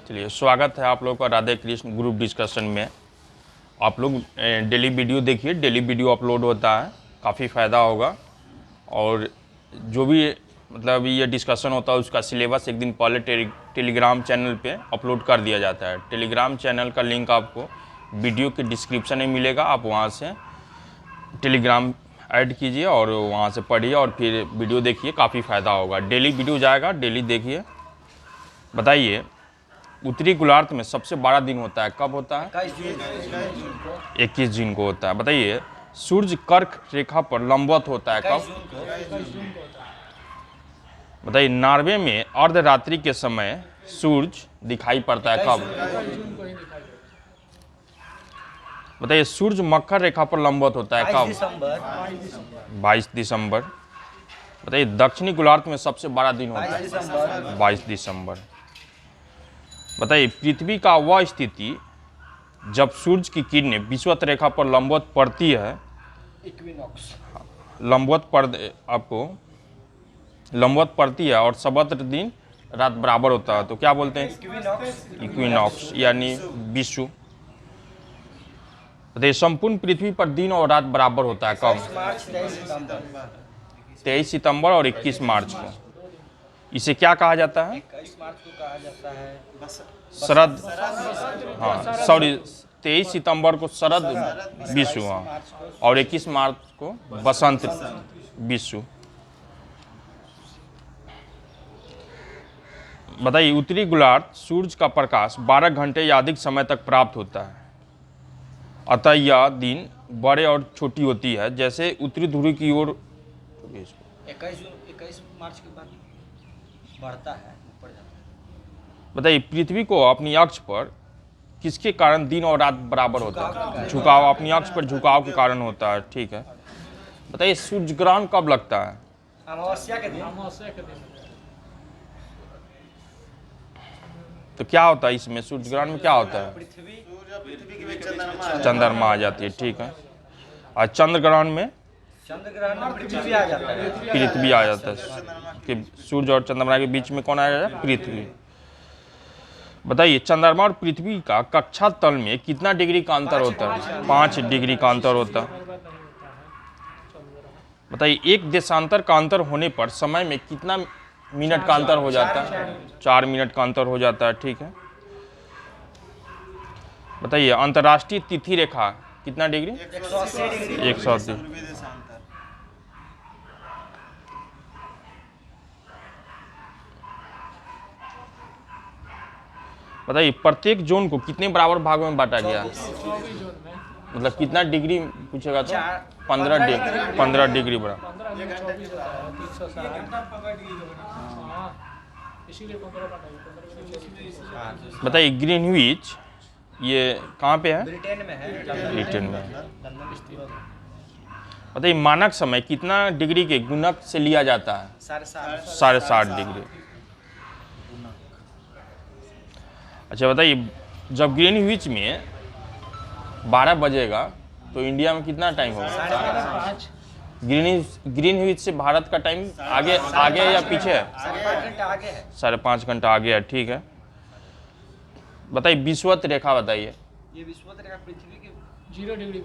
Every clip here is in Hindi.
चलिए, स्वागत है आप लोगों का राधे कृष्ण ग्रुप डिस्कशन में। आप लोग डेली वीडियो देखिए, डेली वीडियो अपलोड होता है, काफ़ी फ़ायदा होगा। और जो भी मतलब ये डिस्कशन होता है उसका सिलेबस एक दिन पहले टेलीग्राम चैनल पे अपलोड कर दिया जाता है। टेलीग्राम चैनल का लिंक आपको वीडियो के डिस्क्रिप्शन में मिलेगा, आप वहाँ से टेलीग्राम ऐड कीजिए और वहाँ से पढ़िए और फिर वीडियो देखिए, काफ़ी फ़ायदा होगा। डेली वीडियो जाएगा, डेली देखिए। बताइए, उत्तरी गोलार्ध में सबसे बड़ा दिन होता है, कब होता है? 21 जून को होता है। बताइए, सूर्य कर्क रेखा पर लंबवत होता है कब? बताइए, नॉर्वे में अर्धरात्रि के समय सूर्य दिखाई पड़ता है कब? बताइए, सूर्य मकर रेखा पर लंबवत होता है कब? 22 दिसंबर। बताइए, दक्षिणी गोलार्ध में सबसे बड़ा दिन होता है 22 दिसंबर। बताइए, पृथ्वी का वह स्थिति जब सूर्य की किरणें विषुवत रेखा पर लंबवत पड़ती है, आपको लंबवत पड़ती है और सबत्र दिन रात बराबर होता है, तो क्या बोलते हैं? इक्विनॉक्स यानी विषु। बताइए, संपूर्ण पृथ्वी पर दिन और रात बराबर होता है कब? 23 सितंबर और 21 मार्च को। इसे क्या कहा जाता है? 21 मार्च को कहा जाता है शरद, हाँ सॉरी, 23 सितंबर को शरद विषु, हाँ, और 21 मार्च को बसंत विषु। बताइए, उत्तरी गोलार्ध सूर्य का प्रकाश 12 घंटे या अधिक समय तक प्राप्त होता है, अतः यह दिन बड़े और छोटी होती है। जैसे उत्तरी ध्रुव की ओर 21 मार्च के बाद बढ़ता है, ऊपर जाता है। बताइए, पृथ्वी को अपनी अक्ष पर किसके कारण दिन और रात बराबर होता है? झुकाव, अपनी अक्ष पर झुकाव के कारण होता है, ठीक है। बताइए, सूर्य ग्रहण कब लगता है? अमावस्या के दिन। तो क्या होता है इसमें, सूर्य ग्रहण में क्या होता है? चंद्रमा आ जाती है, ठीक है। और चंद्र ग्रहण में पृथ्वी आ जाता है। पृथ्वी आ जाता है कि सूर्य और चंद्रमा के बीच में कौन आ जाता है? पृथ्वी। बताइए, चंद्रमा और पृथ्वी का कक्षा तल में कितना डिग्री का अंतर होता है? 5 डिग्री का अंतर होता है। बताइए, एक देशांतर का अंतर होने पर समय में कितना मिनट का अंतर हो जाता है? 4 मिनट का अंतर हो जाता है, ठीक है। बताइए, अंतर्राष्ट्रीय तिथि रेखा कितना डिग्री? 180। बताइए, प्रत्येक जोन को कितने बराबर भागों में बांटा गया? मतलब कितना डिग्री पूछेगा तो? 15 डिग्री बराबर। बताइए, ग्रीनविच ये कहाँ पे है? ब्रिटेन में है। ब्रिटेन में है। बताइए, मानक समय कितना डिग्री के गुणक से लिया जाता है? 7.5 डिग्री। अच्छा बताइए, जब ग्रीनविच में 12 बजेगा तो इंडिया में कितना टाइम होगा? ग्रीनविच से भारत का टाइम आगे या पीछे है? 5.5 घंटा आगे है, ठीक है। बताइए, विषुवत रेखा बताइए। ये विषुवत रेखा पृथ्वी के 0 डिग्री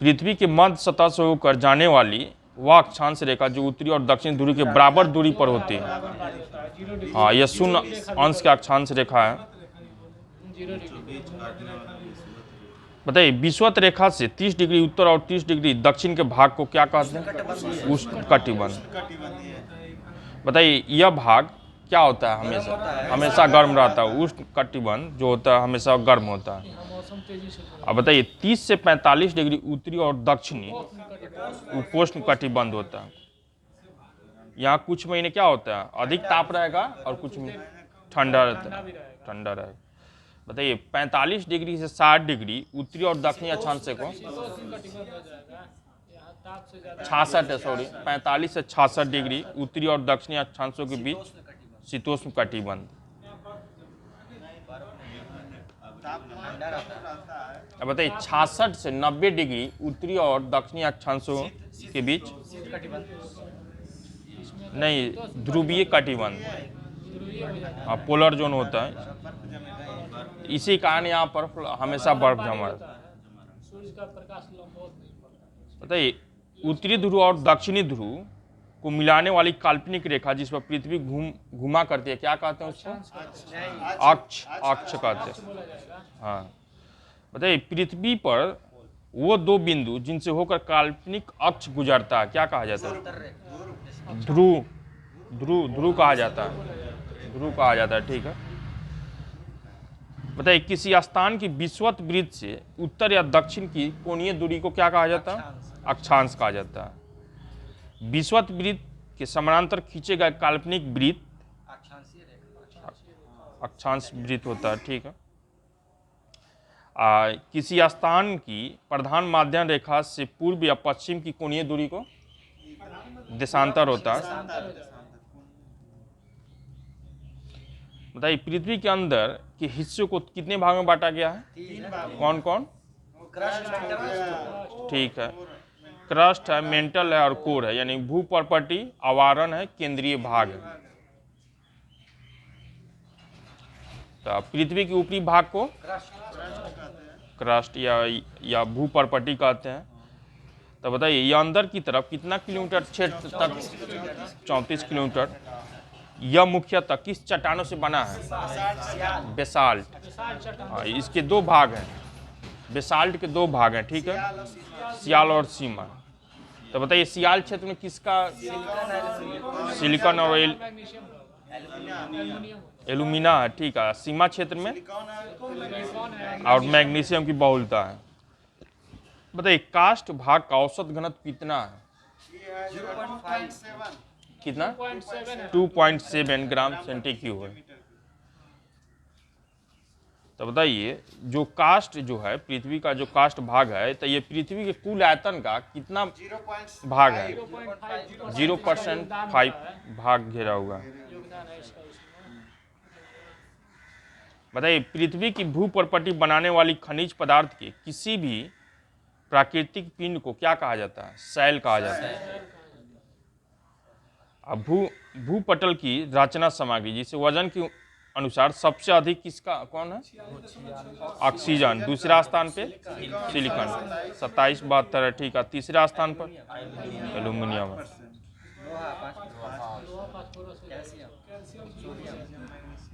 पृथ्वी के मध्य सतह से होकर जाने वाली वह अक्षांश रेखा जो उत्तरी और दक्षिणी ध्रुव के बराबर दूरी पर होती है, हाँ, यह शून्य अंश का अक्षांश रेखा है। बताइए, विषुवत रेखा से 30 डिग्री उत्तर और 30 डिग्री दक्षिण के भाग को क्या कहते हैं? उष्णकटिबंध। बताइए, यह भाग क्या होता है? हमेशा गर्म रहता है। उष्णकटिबंध जो होता है हमेशा गर्म होता है। अब बताइए, 30 से 45 डिग्री उत्तरी और दक्षिणी उपोष्ण कटिबंध होता है। यहाँ कुछ महीने क्या होता है? अधिक ताप रहेगा और कुछ ठंडा रहेगा। बताइए, 45 डिग्री से 60 डिग्री उत्तरी और दक्षिणी अक्षांश को 45 से 66 डिग्री उत्तरी और दक्षिणी अक्षांशों के बीच शीतोष्ण कटिबंध। अब बताइए, 66 से 90 डिग्री उत्तरी और दक्षिणी अक्षांशों के बीच नहीं, ध्रुवीय कटिबंध। हाँ, पोलर जोन होता है, बर्फ जमेगा ये। इसी कारण यहाँ पर हमेशा बर्फ जमा रहता है। सूर्य का प्रकाश बहुत नहीं पड़ता। बताइए, उत्तरी ध्रुव और दक्षिणी ध्रुव को मिलाने वाली काल्पनिक रेखा जिस पर पृथ्वी घुमा करती है, क्या कहते हैं उसको? अक्ष, अक्ष कहते हैं। बोला जाएगा। हाँ, बताइए, पृथ्वी पर वो दो बिंदु जिनसे होकर काल्पनिक अक्ष गुजरता है, क्या कहा जाता है? ध्रुव, ध्रुव, ध्रुव कहा जाता है, ध्रुव कहा जाता है, ठीक है। बताइए, किसी स्थान की विषुवत वृत्त से उत्तर या दक्षिण की कोणीय दूरी को क्या कहा जाता है? अक्षांश कहा जाता है। विषुवत वृत्त के समानांतर खींचे गए काल्पनिक वृत्त अक्षांशीय रेखा। अक्षांश वृत्त होता है, ठीक है। किसी स्थान की प्रधान माध्यम रेखा से पूर्व या पश्चिम की कोणीय दूरी को देशांतर होता है। बताइए, पृथ्वी के अंदर के हिस्सों को कितने भाग में बांटा गया है? कौन कौन? ठीक है, क्रस्ट है, मेंटल है और कोर है, यानी भू प्रॉपर्टी, आवारण है, केंद्रीय भाग है। तो पृथ्वी के ऊपरी भाग को क्रस्ट या भू प्रॉपर्टी कहते हैं। तो बताइए, ये अंदर की तरफ कितना किलोमीटर क्षेत्र तक? 34 किलोमीटर। यह मुख्यतः किस चट्टानों से बना है? बेसाल्ट। हाँ, इसके दो भाग हैं, बेसाल्ट के दो भाग हैं, ठीक है, सियाल और सीमा। तो बताइए, सियाल क्षेत्र में किसका? सिलिकॉन और एल्यूमिना है, ठीक है। सीमा क्षेत्र में और मैग्नीशियम की बहुलता है। बताइए, कास्ट भाग का औसत घनत्व कितना है? 0.5 कितना? 2.7 ग्राम सेंटीक्यूब है। तो बताइए, जो कास्ट जो है, पृथ्वी का जो कास्ट भाग है, तो ये पृथ्वी के कुल आयतन का कितना भाग है? 0.5 भाग घेरा हुआ है। योगदान है इसका उसमें। बताइए, पृथ्वी की भू प्रॉपर्टी बनाने वाली खनिज पदार्थ के किसी भी प्राकृतिक पिंड को क्या कहा जाता है? शैल कहा जाता है। अब भूपटल की रचना सामग्री जिसे वजन के अनुसार सबसे अधिक किसका कौन है? ऑक्सीजन। दूसरा स्थान पे सिलिकॉन 27-72 है, ठीक है। तीसरा स्थान पर एल्यूमिनियम है।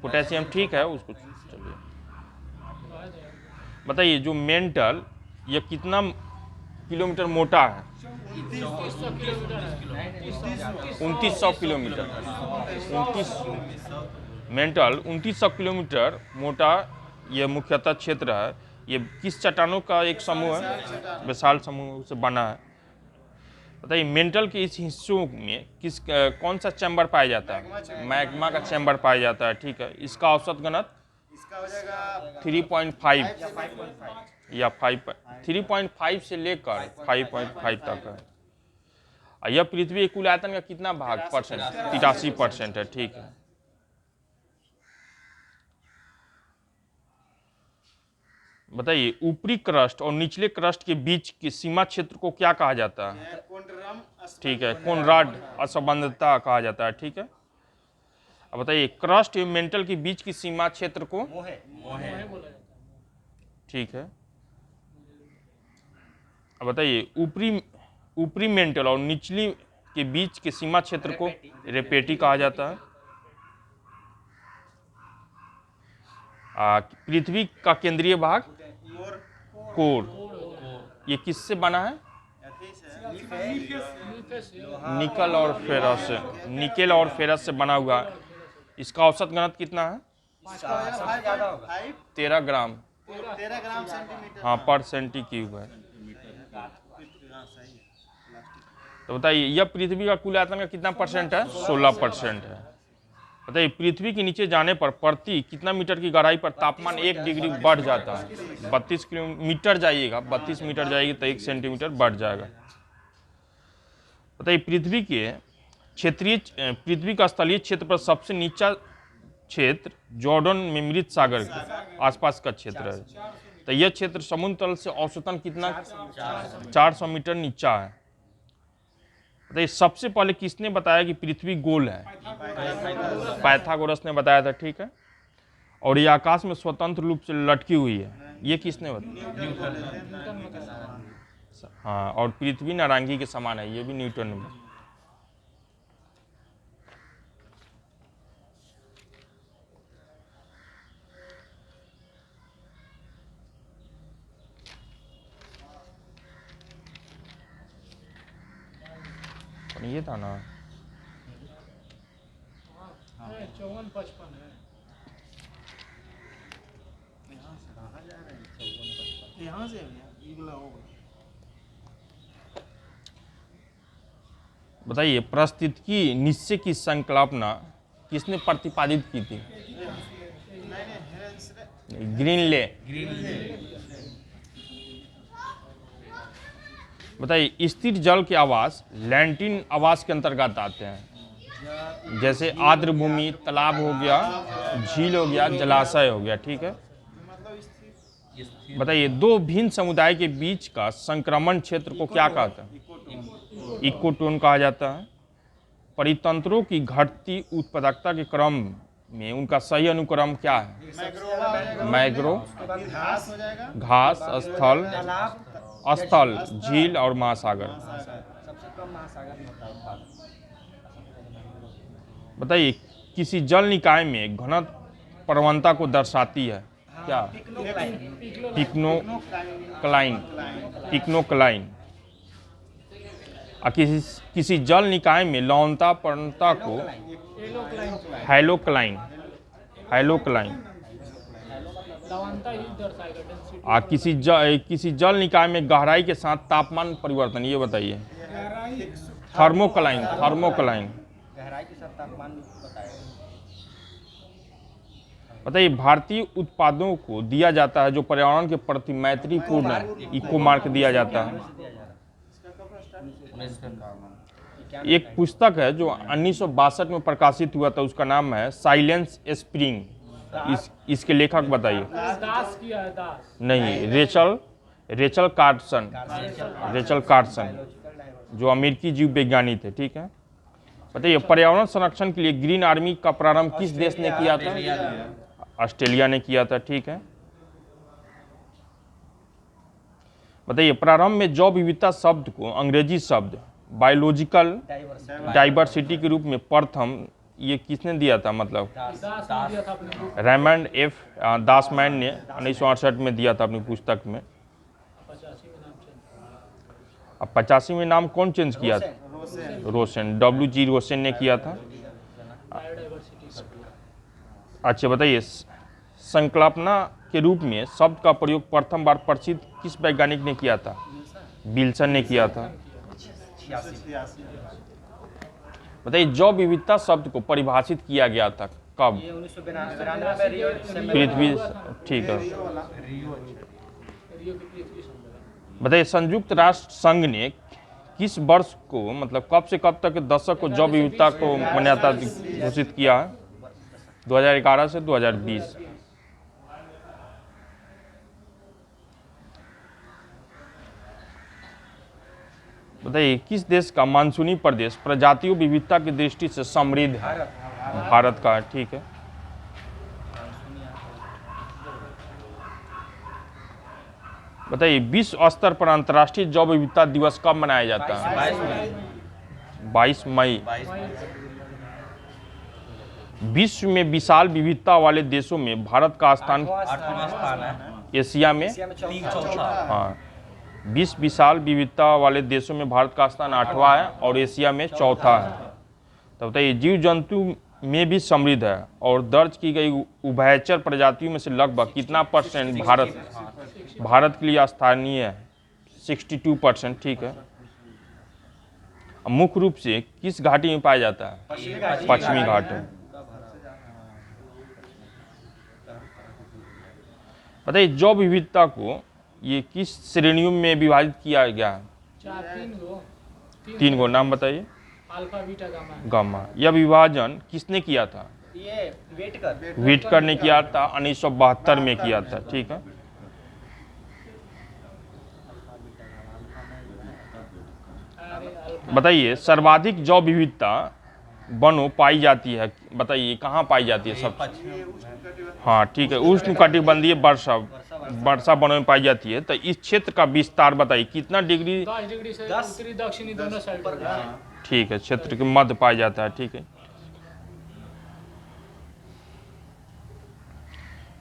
पोटेशियम, ठीक है, उसको चलिए। बताइए, जो मेंटल ये कितना किलोमीटर मोटा है? 2900 किलोमीटर। 29 मेंटल 2900 किलोमीटर मोटा ये मुख्यतः क्षेत्र है। ये किस चट्टानों का एक समूह है? बेसाल्ट समूह से बना है। बताइए, मेंटल के इस हिस्सों में कौन सा चैम्बर पाया जाता है? मैग्मा का चैम्बर पाया जाता है, ठीक है। इसका औसत घनत्व इसका हो जाएगा 3.5 या 3.5 से लेकर 5.5 तक है। यह पृथ्वी के कुल आयतन का कितना भाग परसेंट? 83% है, ठीक है। बताइए, ऊपरी क्रस्ट और निचले क्रस्ट के बीच के सीमा क्षेत्र को क्या कहा जाता है? ठीक है, कोनराड असंबंधता कहा जाता है, ठीक है। अब बताइए, क्रस्ट एवं मेंटल के बीच की सीमा क्षेत्र को? ठीक है। अब बताइए, ऊपरी मेंटल और निचली के बीच के सीमा क्षेत्र को रेपेटी कहा जाता है। पृथ्वी का केंद्रीय भाग कोर, ये किससे बना है? निकल और फेरस से, निकेल और फेरस से बना हुआ। इसका औसत घनत्व कितना है? 13 ग्राम सेंटीमीटर हाँ पर सेंटीक्यूब है। तो बताइए, यह पृथ्वी का कुल आयतन का कितना परसेंट है? 16% है। बताइए, पृथ्वी के नीचे जाने पर प्रति कितना मीटर की गहराई पर तापमान 1 डिग्री बढ़ जाता है? 32 किलोमीटर जाइएगा, 32 मीटर जाएगी तो 1 सेंटीमीटर बढ़ जाएगा। बताइए, पृथ्वी का स्थलीय क्षेत्र पर सबसे नीचा क्षेत्र जॉर्डन में मृत सागर के आसपास का क्षेत्र है। तो यह क्षेत्र समुद्र तल से औसतन कितना? 400 मीटर नीचा है। बताइए सबसे पहले किसने बताया कि पृथ्वी गोल है? पाइथागोरस ने बताया था, ठीक है। और ये आकाश में स्वतंत्र रूप से लटकी हुई है, ये किसने बताया? हाँ, और पृथ्वी नारंगी के समान है, ये भी न्यूटन ने बताया। ये था ना 54-55 है। यहाँ से इगला होगा। बताइए पारिस्थितिकी निश्चय की संकल्पना किसने प्रतिपादित की थी? ग्रीनले। बताइए स्थिर जल के आवास लैंटिन आवास के अंतर्गत आते हैं, जैसे आर्द्र भूमि, तालाब हो गया, झील हो गया, जलाशय हो गया, ठीक है। बताइए दो भिन्न समुदाय के बीच का संक्रमण क्षेत्र को क्या कहते हैं? इकोटोन कहा जाता है। परितंत्रों की घटती उत्पादकता के क्रम में उनका सही अनुक्रम क्या है? मैग्रो, घास, स्थल, झील और महासागर। सबसे कम महासागर में होता है उत्पादन। बताइए किसी जल निकाय में घनत्व प्रवणता को दर्शाती है क्या? पिक्नोक्लाइन। और किसी जल निकाय में लवणता प्रवणता को हेलोक्लाइन। लवणता ही दर्शाएगा डेंसिटी। और किसी जल निकाय में गहराई के साथ तापमान परिवर्तन, ये बताइए। थर्मोक्लाइन। गहराई के साथ तापमान बताएगा। बताइए भारतीय उत्पादों को दिया जाता है जो पर्यावरण के प्रति मैत्रीपूर्ण है, इको मार्क दिया जाता है। एक पुस्तक है जो 1962 में प्रकाशित हुआ था, उसका नाम है साइलेंस स्प्रिंग। इसके लेखक बताइए। दास किया है, दास नहीं, रेचल कार्सन जो अमेरिकी जीव विज्ञानी थे, ठीक है। बताइए पर्यावरण संरक्षण के लिए ग्रीन आर्मी का प्रारंभ किस देश ने किया था? ऑस्ट्रेलिया ने किया था, ठीक है। बताइए प्रारंभ में जैव विविधता शब्द को अंग्रेजी शब्द बायोलॉजिकल डाइवर्सिटी के रूप में प्रथम ये किसने दिया था? मतलब दास ने दिया था अपने बुक रेमंड एफ दासमैन ने 1968 में दिया था अपनी पुस्तक में। 85 में नाम चेंज। अब 85 में नाम कौन चेंज किया था? रोसेन, WG रोसेन ने किया था। बायोडाइवर्सिटी। अच्छा बताइए संकल्पना के रूप में शब्द का प्रयोग प्रथम बार प्रसिद्ध किस वैज्ञानिक ने किया था? विल्सन ने किया था। बताइए जैव विविधता शब्द को परिभाषित किया गया था कब? ये 1992 में रियो पृथ्वी, ठीक है। रियो की पृथ्वी संमेलन। बताइए संयुक्त राष्ट्र संघ ने किस वर्ष को मतलब कब से कब तक के दशक को जैव विविधता को मान्यता घोषित किया है? 2011 से 2020। बताइए किस देश का मानसूनी प्रदेश प्रजातियों विविधता की दृष्टि से समृद्ध है? भारत का, ठीक है। बताइए विश्व स्तर पर अंतर्राष्ट्रीय जैव विविधता दिवस कब मनाया जाता है? 22 मई। विश्व में विशाल विविधता वाले देशों में भारत का स्थान 8वां स्थान है। एशिया में, हाँ 20 विशाल विविधता वाले देशों में भारत का स्थान 8वां है और एशिया में 4था है। तो बताइए जीव जंतु में भी समृद्ध है और दर्ज की गई उभयचर प्रजातियों में से लगभग कितना % भारत के लिए स्थानीय है? 62%, ठीक है। मुख्य रूप से किस घाटी में पाया जाता है? पश्चिमी घाट में। बताइए जैव विविधता को ये किस श्रेणियों में विभाजित किया गया है? 3 गो नाम बताइए। Alpha, beta, gamma. गामा। यह विभाजन किसने किया था? ये व्हिटकर ने किया था, 1972 में किया था, ठीक है। बताइए सर्वाधिक जैव विविधता वनों पाई जाती है, बताइए कहाँ पाई जाती है सब? हाँ ठीक है, उष्णकटिबंधीय वर्षा वनों में पाई जाती है। तो इस क्षेत्र का विस्तार बताइए कितना डिग्री? 10 डिग्री से उत्तरी दक्षिणी दोनों साइड पर है। ठीक है, क्षेत्र के मध्य पाया जाता है। ठीक है,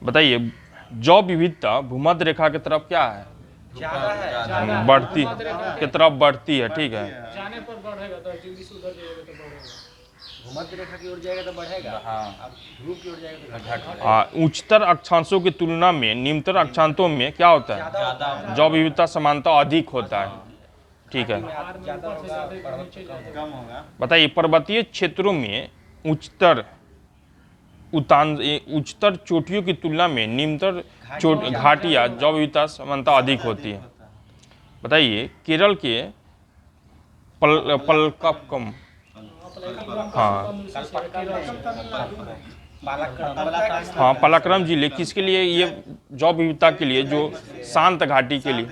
बताइए जैव विविधता भूमध्य रेखा की तरफ क्या है? ज्यादा है। ज्यादा बढ़ती भूमध्य रेखा की तरफ बढ़ती है। ठीक है, जाने पर बढ़ेगा, 10 डिग्री से उधर जाएगा तो बढ़ेगा। भूमध्य रेखा की ओर जाएगा तो बढ़ेगा। हाँ। अब ध्रुव की ओर जाएगा तो घटेगा। हाँ, उच्चतर अक्षांशों की तुलना में निम्नतर अक्षांशों में क्या होता है? ज्यादा जैव विविधता समानता अधिक होता है। ठीक है, पहाड़ में ऊपर से ज्यादा नीचे जाएगा। कम होगा। बताइए पर्वतीय क्षेत्रों में उच्चतर चोटियों की तुलना में निम्नतर घाटियां जैव विविधता समानता अधिक होती है। बताइए केरल के पलक्कम, हाँ हाँ पलाक्रम जिले किसके लिए, ये जैव विविधता के लिए जो शांत घाटी के लिए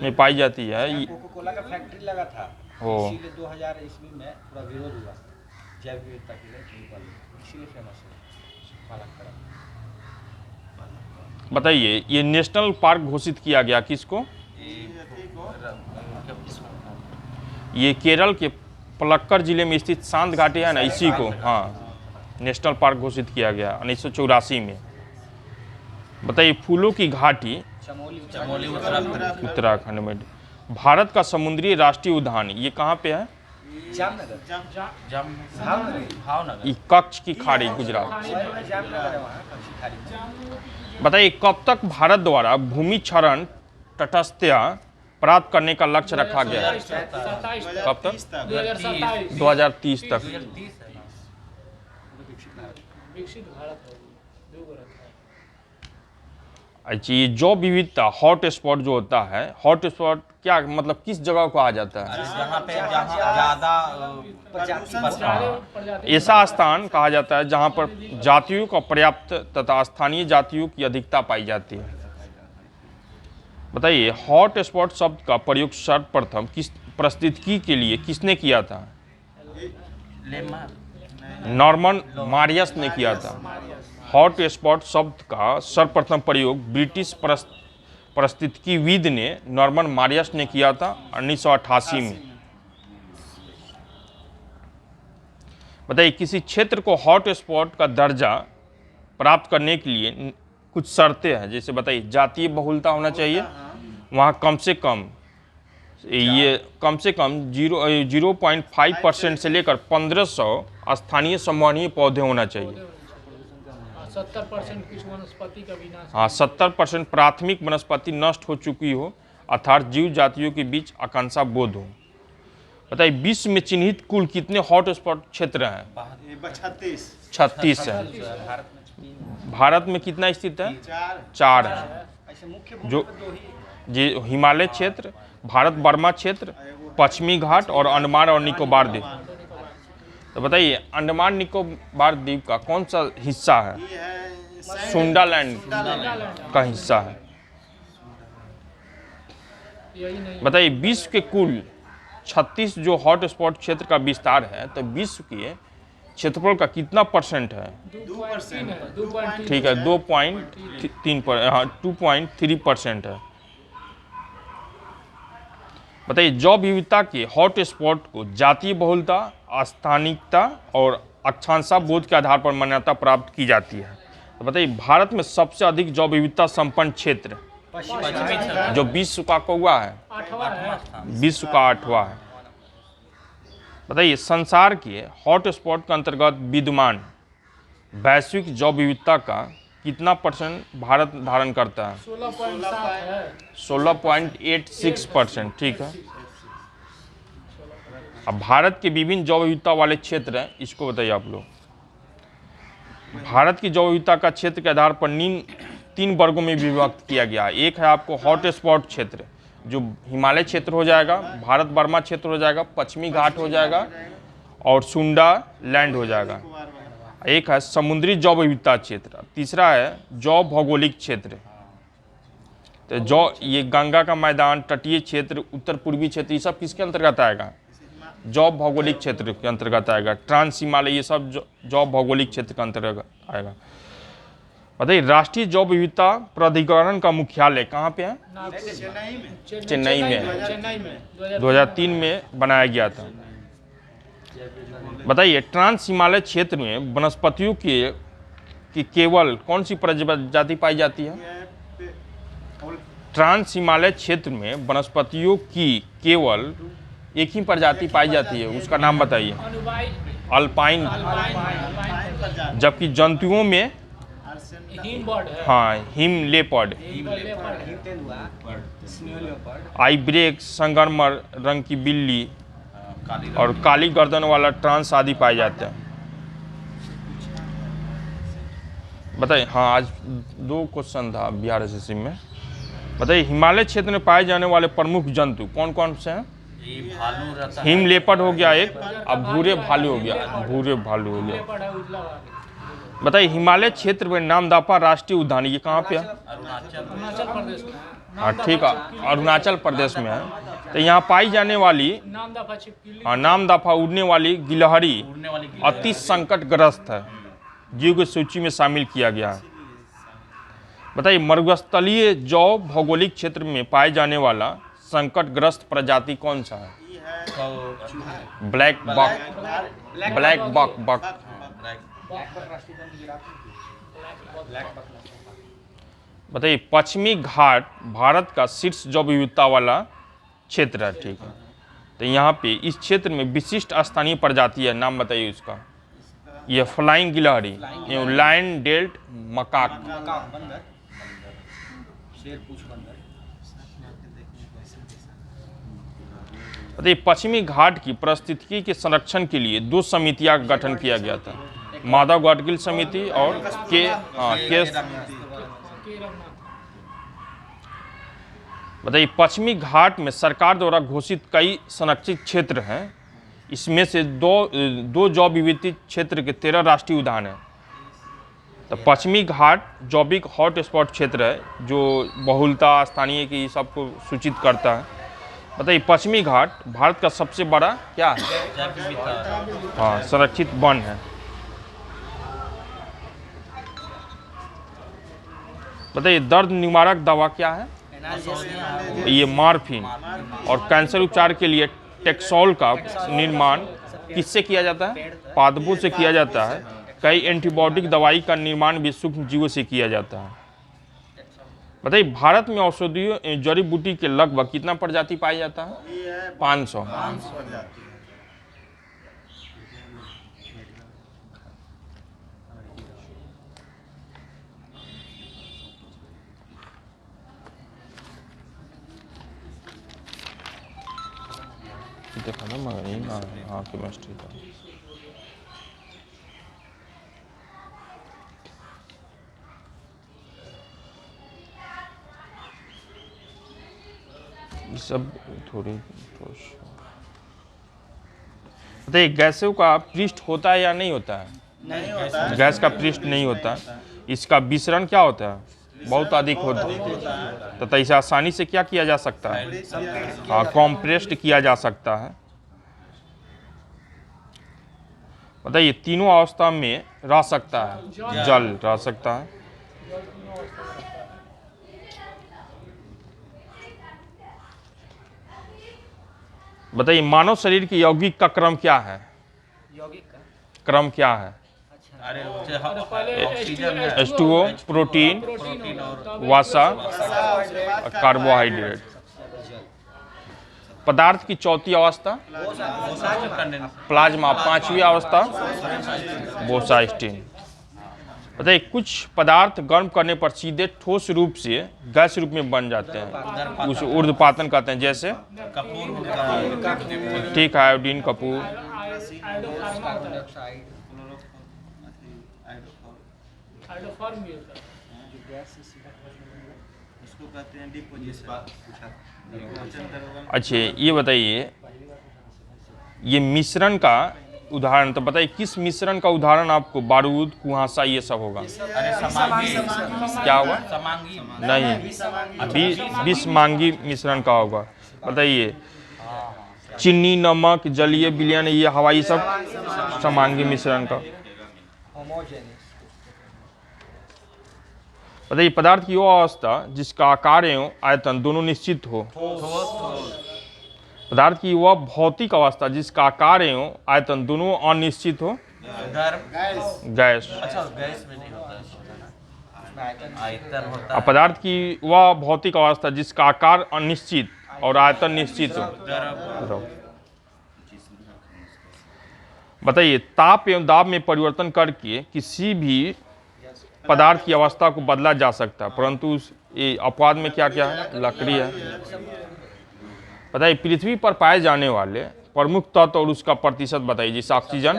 में पाई जाती है। कोको कोला का फैक्ट्री लगा था, हो इसीलिए 2000 ईस्वी में पूरा विरोध हुआ जैव विविधता के लिए, इसीलिए फेमस है पालक्कड़। बताइए ये नेशनल पार्क घोषित किया गया किसको? ये केरल के पलक्कड़ जिले में स्थित शांत घाटी है ना, इसी को हाँ नेशनल पार्क घोषित किया गया 1984 में। बताइए फूलों की घाटी चमोली उत्तराखंड में। भारत का समुद्री राष्ट्रीय उद्यान ये कहाँ पे है? जामनगर। भावनगर। ये कच्छ की खाड़ी गुजरात। जामनगर है वहाँ, कच्छ खाड़ी में। बताइए कब तक भारत द्वारा भूमि क्षरण तटस्थता प्राप्त करने का लक्ष्य रखा गया है? 27 कब तक? 2027 2030 तक। विकसित भारत है, दो रखा है। अच्छा ये जैव विविधता हॉट स्पॉट जो होता है, हॉट स्पॉट क्या मतलब किस जगह को आ जाता है? जहाँ पे ज्यादा प्रजाति ऐसा स्थान कहा जाता है जहाँ पर जातियों का पर्याप्त तथा स्थानीय जातियों की अधिकता पाई जाती है। बताइए हॉट स्पॉट शब्द का प्रयोग सर्वप्रथम किस परिस्थिति के लिए किसने किया था? नॉर्मन मारियस ने किया था। हॉट स्पॉट शब्द का सर्वप्रथम प्रयोग ब्रिटिश परिस्थितिविद ने नॉर्मन मारियस ने किया था 1988 में। बताइए किसी क्षेत्र को हॉट स्पॉट का दर्जा प्राप्त करने के लिए कुछ शर्तें हैं, जैसे बताइए जातीय बहुलता होना चाहिए, वहाँ कम से कम 0.5% से लेकर 1500 स्थानीय संवहनीय पौधे होना चाहिए। 70% कुछ वनस्पति का विनाश। हाँ 70% प्राथमिक वनस्पति नष्ट हो चुकी हो अर्थात जीव जातियों के बीच आकांक्षा बोध हो। बताइए विश्व में चिन्हित कुल कितने हॉट स्पॉट क्षेत्र हैं? 36 है। भारत में कितना स्थित है? 4 है। जो जी हिमालय क्षेत्र, भारत बर्मा क्षेत्र, पश्चिमी घाट और अंडमान और निकोबार द्वीप। तो बताइए अंडमान निकोबार द्वीप का कौन सा हिस्सा है? सुंडालैंड का हिस्सा है। यही नहीं बताइए विश्व के कुल 36 जो हॉट स्पॉट क्षेत्र का विस्तार है, तो विश्व के क्षेत्रफल का कितना परसेंट है? 2.3 है, 2.3। ठीक है 2.3% है। बताइए जैव विविधता के हॉट स्पॉट को जातीय बहुलता, स्थानिकता और अक्षांशा बोध के आधार पर मान्यता प्राप्त की जाती है। तो बताइए भारत में सबसे अधिक जैव विविधता संपन्न क्षेत्र जो विश्व का कौवा है, 8वां है। विश्व का 8वां है। बताइए संसार के हॉट स्पॉट के अंतर्गत विद्यमान वैश्विक जैव विविधता का कितना परसेंट भारत धारण करता है? 16.7 है। 16.86%। ठीक है। अब भारत के विभिन्न जैव विविधता वाले क्षेत्र हैं, इसको बताइए आप लोग। भारत की जैव विविधता का क्षेत्र के आधार पर निम्न 3 वर्गों में विभक्त किया गया है। एक है आपको हॉट स्पॉट क्षेत्र जो हिमालय क्षेत्र हो जाएगा, भारत बर्मा क्षेत्र हो जाएगा, पश्चिमी घाट हो जाएगा और सुंडा लैंड हो जाएगा। एक है समुद्री जैव विविधता क्षेत्र, तीसरा है जैव भौगोलिक क्षेत्र। तो जो ये गंगा का मैदान, तटीय क्षेत्र, उत्तर पूर्वी क्षेत्र, ये सब किसके अंतर्गत आएगा? जॉब भौगोलिक क्षेत्र के अंतर्गत आएगा। ट्रांस हिमालय ये सब जॉब भौगोलिक क्षेत्र के अंतर्गत आएगा। बताइए राष्ट्रीय जैव विविधता प्राधिकरण का मुख्यालय कहाँ पे है? चेन्नई में। चेन्नई में 2003 में बनाया गया था। बताइए ट्रांस हिमालय क्षेत्र में वनस्पतियों की केवल कौन सी प्रजाति पाई जाती है? ट्रांस हिमालय क्षेत्र में वनस्पतियों की केवल एक ही प्रजाति पाई जाती है, उसका नाम बताइए। अल्पाइन। जबकि जंतुओं में हिम बर्ड है। हाँ हिम लेपर्ड, आइब्रेक्स, संगमरमर रंग की बिल्ली और काली गर्दन वाला ट्रांस आदि पाए जाते हैं। बताइए हाँ आज 2 क्वेश्चन था बिहार एसएससी में। बताइए हिमालय क्षेत्र में पाए जाने वाले प्रमुख जंतु कौन कौन से हैं? भालू रहता है, हिम लेपर्ड हो गया एक, अब भूरे भालू हो गया, भूरे भालू हो गया। लेपर्ड है उजला वाला। बताइए हिमालय क्षेत्र में नामदफा राष्ट्रीय उद्यान ये कहाँ पे है? अरुणाचल प्रदेश में। हाँ ठीक है, अरुणाचल प्रदेश में है। तो यहाँ पाई जाने वाली नामदफा छिपकली। हाँ नामदफा उड़ने वाली गिलहरी उड़ने वाली अति संकटग्रस्त है, जीव की सूची में शामिल किया गया है। बताइए मरुस्थलीय जैव भौगोलिक क्षेत्र में पाए जाने वाला संकटग्रस्त प्रजाति कौन सा है? Blackbuck. Blackbuck. बताइए पश्चिमी घाट भारत का शीर्ष जैव विविधता वाला क्षेत्र है, ठीक है। तो यहाँ पे इस क्षेत्र में विशिष्ट स्थानीय प्रजाति है, नाम बताइए उसका। ये फ्लाइंग गिलहरी, ये लाइन डेल्ट मकाक। बंदर, शेर पूछ बंदर। बताइए पश्चिमी घाट की पारिस्थितिकी के संरक्षण के लिए 2 समितियां का गठन किया गया था, माधव गाडगिल समिति और के बताइए पश्चिमी घाट में सरकार द्वारा घोषित कई संरक्षित क्षेत्र हैं, इसमें से दो जैव विविधता क्षेत्र के 13 राष्ट्रीय उद्यान हैं। तो पश्चिमी घाट जैविक हॉटस्पॉट क्षेत्र है जो बहुलता स्थानीय की सबको सूचित करता है। बताइए पश्चिमी घाट भारत का सबसे बड़ा क्या है? हाँ संरक्षित वन है। बताइए दर्द निवारक दवा क्या है? ये मॉर्फिन। और कैंसर उपचार के लिए टेक्सोल का निर्माण किससे किया जाता है? पादपों से किया जाता है। कई एंटीबायोटिक दवाई का निर्माण भी सूक्ष्म जीवों से किया जाता है। बताइए भारत में औषधीय जड़ी बूटी के लगभग कितना प्रजाति पाया जाता है? 500। देखा ना मगर हाँ केमिस्ट्री का। ये सब थोड़ी बताइए गैसों का पृष्ठ होता है या नहीं होता है? नहीं होता है। गैस का पृष्ठ नहीं होता, इसका विसरण क्या होता है? बहुत अधिक होता है। तो इसे आसानी से क्या किया जा सकता है? हाँ कॉम्प्रेस्ड किया जा सकता है। बताइए तीनों अवस्था में रह सकता है, जल रह सकता है। बताइए मानव शरीर की यौगिक का क्रम क्या है? यौगिक का क्रम क्या है? अरे H2O, प्रोटीन, वसा, कार्बोहाइड्रेट। पदार्थ की चौथी अवस्था प्लाज्मा, 5वीं अवस्था बोसाइस्टीन। बताइए कुछ पदार्थ गर्म करने पर सीधे ठोस रूप से गैस रूप में बन जाते हैं, उसे ऊर्ध्वपातन कहते हैं। जैसे ठीक है आयोडीन, कपूर। हाइड्रोफॉर्म भी होता है। उसको कहते हैं डिपोजिशन। अच्छा ये बताइए ये मिश्रण का उदाहरण, तो बताइए किस मिश्रण का उदाहरण आपको बारूद, कुहासा ये सब होगा? क्या होगा? नहीं, विषमांगी मिश्रण का होगा। बताइए चीनी, नमक, जलीय विलयन, ये हवाई सब समांगी मिश्रण का। होमोजेनियस बताइए पदार्थ की वह अवस्था जिसका आकार एवं आयतन दोनों निश्चित हो। पदार्थ की वह भौतिक अवस्था जिसका आकार एवं आयतन दोनों अनिश्चित हो। गैस। अच्छा गैस में नहीं होता है, आयतन होता और पदार्थ की वह भौतिक अवस्था जिसका आकार अनिश्चित और आयतन निश्चित हो। द्रव। बताइए ताप एवं दाब में परिवर्तन करके किसी भी पदार्थ की अवस्था को बदला जा सकता है, परंतु ये अपवाद में क्या क्या है? लकड़ी है। बताइए पृथ्वी पर पाए जाने वाले प्रमुख तत्व और उसका प्रतिशत बताइए। जैसे ऑक्सीजन,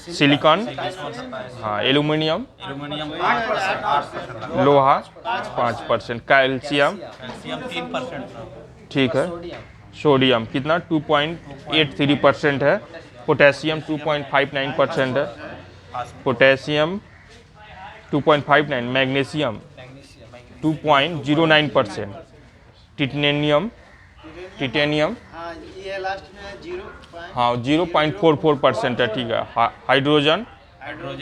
सिलिकॉन, हाँ, एल्यूमिनियम, लोहा 5%, कैल्शियम, 3%, ठीक है, सोडियम कितना 2.83% है, पोटेशियम 2.59% है, पोटेशियम 2.59, मैग्नीशियम 2.09%, टिटेनियम हाँ ये लास्ट में 0.44% है, ठीक है। हाइड्रोजन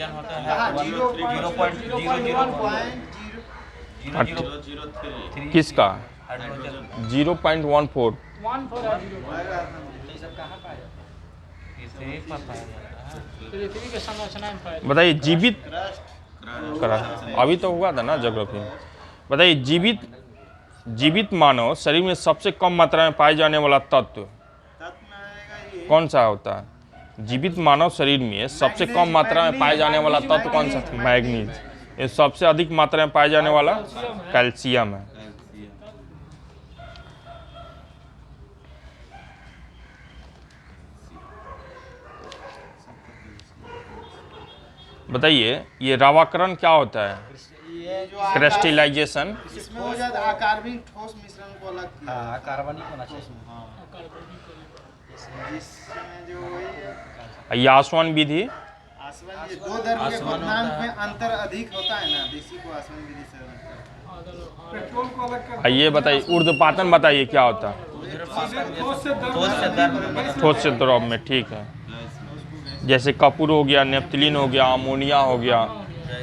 होता है 0.003 किसका? हाइड्रोजन 0.14। 1 पृथ्वी के संरचना में पाया बताइए जीवित करा अभी तो हुआ था ना ज्योग्राफी में। बताइए जीवित मानव शरीर में सबसे कम मात्रा में पाए जाने वाला तत्व कौन सा होता है? जीवित मानव शरीर में सबसे कम मात्रा में पाए जाने वाला तत्व कौन सा? मैग्नीज। ये सबसे अधिक मात्रा में पाए जाने वाला कैल्शियम है। बताइए ये रावाकरण क्या होता है? ये जो क्रिस्टलाइजेशन। इसमें हो जाता है कार्बनिक ठोस मिश्रण को अलग किया हाँ कार्बनिक होना चाहिए इसमें। जिसमें जो वही आसवन विधि। आसवन ये दो दर के क्वथनांक में अंतर अधिक होता है ना, देसी को आसवन विधि से ये बताइए ऊर्ध्वपातन बताइए क्या होता है? ठोस से द्रव में, ठीक है। जैसे कपूर हो गया, नेफ्थलीन हो गया, अमोनिया हो गया,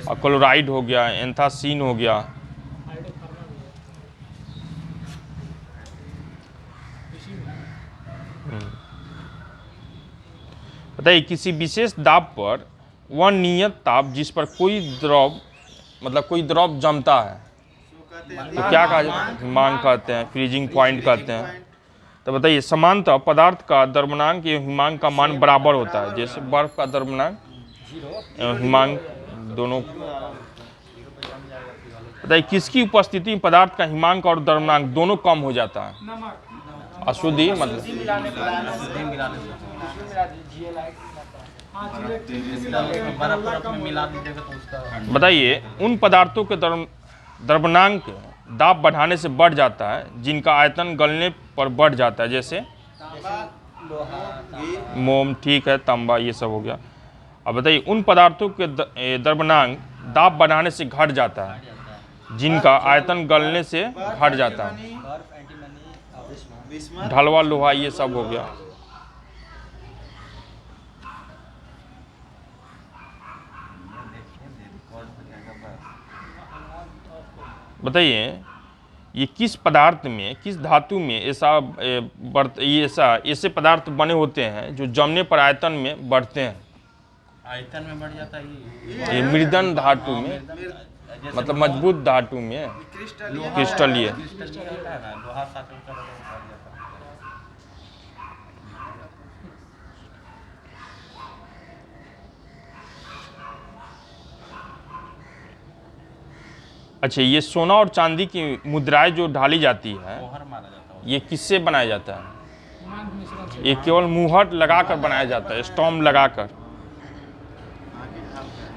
और क्लोराइड हो गया, एंथासीन हो गया। बताइए किसी विशेष दाब पर वह नियत ताप जिस पर कोई द्रव कोई द्रव जमता है तो क्या कहा जाता है? हिमांक कहते हैं, फ्रीजिंग पॉइंट कहते हैं। तो बताइए सामान्यतः पदार्थ का द्रव्यमांक एवं हिमांक का मान बराबर होता है। जैसे बर्फ का द्रव्यमांक एवं हिमांक दोनों। बताइए किसकी उपस्थिति में पदार्थ का हिमांक और द्रव्यमांक दोनों कम हो जाता है? अशुद्धि बताइए उन पदार्थों के द्रव्यमांक दाब बढ़ाने से बढ़ जाता है जिनका आयतन गलने पर बढ़ जाता है। जैसे मोम, ठीक है, तांबा, ये सब हो गया। अब बताइए उन पदार्थों के द्रव्यमांक दाब बढ़ाने से घट जाता है जिनका आयतन गलने से घट जाता है। ढलवा, लोहा, ये सब हो गया। बताइए ये किस पदार्थ में, किस धातु में ऐसे पदार्थ बने होते हैं जो जमने पर आयतन में बढ़ते हैं? आयतन में बढ़ जाता है ये मृदन धातु में, मजबूत धातु में, क्रिस्टलीय। लोहा साथ में अच्छा ये सोना और चांदी की मुद्राएं जो ढाली जाती है मोहर माना जाता है। ये किससे बनाया जाता है? ये केवल मुहर लगाकर बनाया जाता है, स्टॉम्प लगाकर।